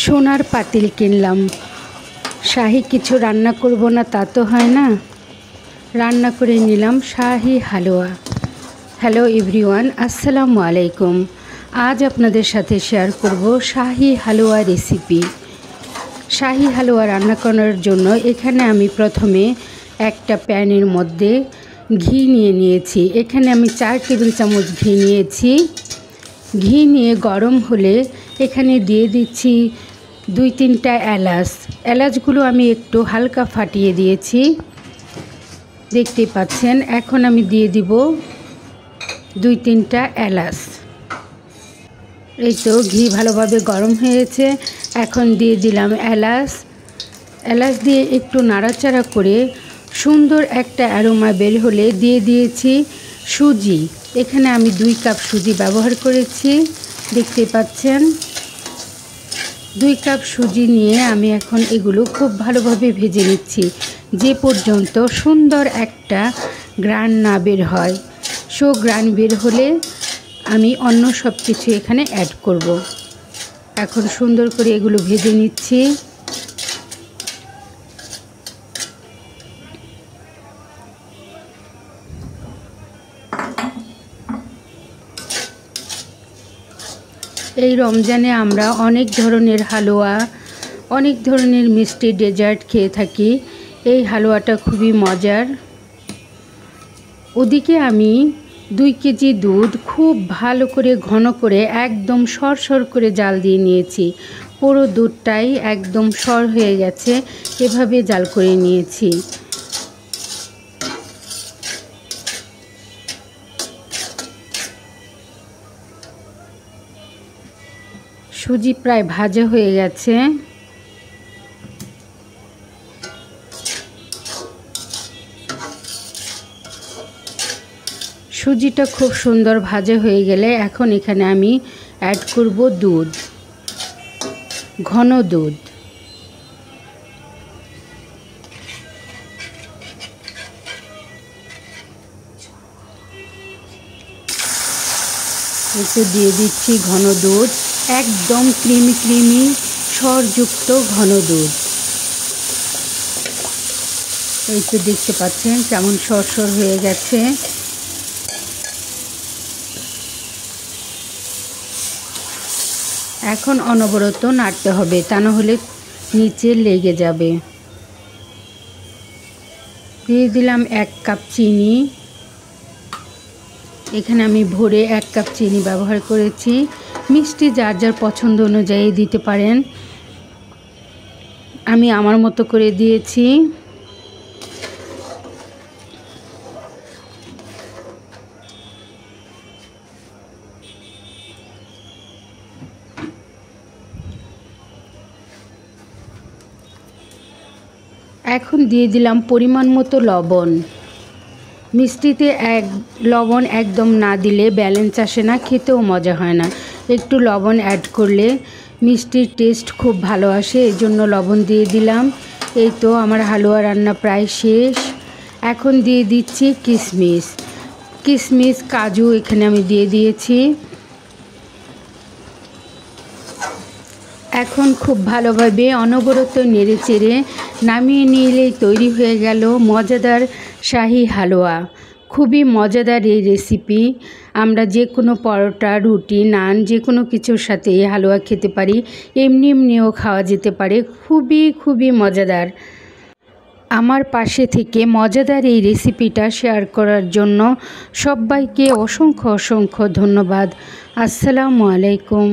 সোনার পাতিল কিনলাম। শাহি কিছু রান্না করব না তা তো হয় না, রান্না করে নিলাম শাহি হালুয়া। হ্যালো এভরিওয়ান, আসসালামু আলাইকুম। আজ আপনাদের সাথে শেয়ার করব শাহি হালুয়া রেসিপি। শাহি হালুয়া রান্না করার জন্য এখানে আমি প্রথমে একটা প্যানের মধ্যে ঘি নিয়েছি। এখানে আমি 4 টেবিল চামচ ঘি নিয়েছি। ঘি নিয়ে গরম হলে এখানে দিয়ে দিচ্ছি 2-3টা এলাচ। এলাচগুলো আমি একটু হালকা ফাটিয়ে দিয়েছি, দেখতে পাচ্ছেন। এখন আমি দিয়ে দিব 2-3টা এলাচ। এই তো ঘি ভালোভাবে গরম হয়েছে, এখন দিয়ে দিলাম এলাচ। এলাচ দিয়ে একটু নাড়াচাড়া করে সুন্দর একটা অ্যারোমা বের হলে দিয়ে দিয়েছি সুজি। এখানে আমি 2 কাপ সুজি ব্যবহার করেছি, দেখতে পাচ্ছেন। 2 কাপ সুজি নিয়ে আমি এখন এগুলো খুব ভালোভাবে ভেজে নিচ্ছি, যে পর্যন্ত সুন্দর একটা গ্রান না বের হয়। গ্রান বের হলে আমি অন্য সব কিছু এখানে অ্যাড করব। এখন সুন্দর করে এগুলো ভেজে নিচ্ছি। এই রমজানে আমরা অনেক ধরনের হালুয়া, অনেক ধরনের মিষ্টি ডেজার্ট খেয়ে থাকি। এই হালুয়াটা খুবই মজার। ওদিকে আমি 2 কেজি দুধ খুব ভালো করে ঘন করে একদম সরসর করে জাল দিয়ে নিয়েছি। পুরো দুধটাই একদম সর হয়ে গেছে, এভাবে জাল করে নিয়েছি। সুজি প্রায় ভাজা হয়ে গেছে। সুজিটা খুব সুন্দর ভাজা হয়ে গেলে এখন এখানে আমি অ্যাড করব দুধ, ঘন দুধ। এতে দিয়ে দিচ্ছি ঘন দুধ, একদম ক্রিমি সরযুক্ত ঘন দুধ। এই তো দেখতে পাচ্ছেন কেমন সরসর হয়ে গেছে। এখন অনবরত নাড়তে হবে, তা না হলে নিচে লেগে যাবে। দিয়ে দিলাম 1 কাপ চিনি। এখানে আমি ভরে 1 কাপ চিনি ব্যবহার করেছি। মিষ্টি যার যার পছন্দ অনুযায়ী দিতে পারেন, আমি আমার মতো করে দিয়েছি। এখন দিয়ে দিলাম পরিমাণ মতো লবণ। মিষ্টিতে লবণ একদম না দিলে ব্যালেন্স আসে না, খেতেও মজা হয় না। একটু লবণ অ্যাড করলে মিষ্টির টেস্ট খুব ভালো আসে, এই জন্য লবণ দিয়ে দিলাম। এই তো আমার হালুয়া রান্না প্রায় শেষ। এখন দিয়ে দিচ্ছি কিশমিশ, কাজু এখানে আমি দিয়ে দিয়েছি। এখন খুব ভালোভাবে অনবরত নেড়েচেড়ে নামিয়ে নিলেই তৈরি হয়ে গেল মজাদার শাহি হালুয়া। খুবই মজাদার এই রেসিপি। আমরা যে কোনো পরোটা, রুটি, নান যে কোনো কিছুর সাথে এই হালুয়া খেতে পারি, এমনিও খাওয়া যেতে পারে। খুবই মজাদার। আমার পাশে থেকে মজাদার এই রেসিপিটা শেয়ার করার জন্য সবাইকে অসংখ্য ধন্যবাদ। আসসালামু আলাইকুম।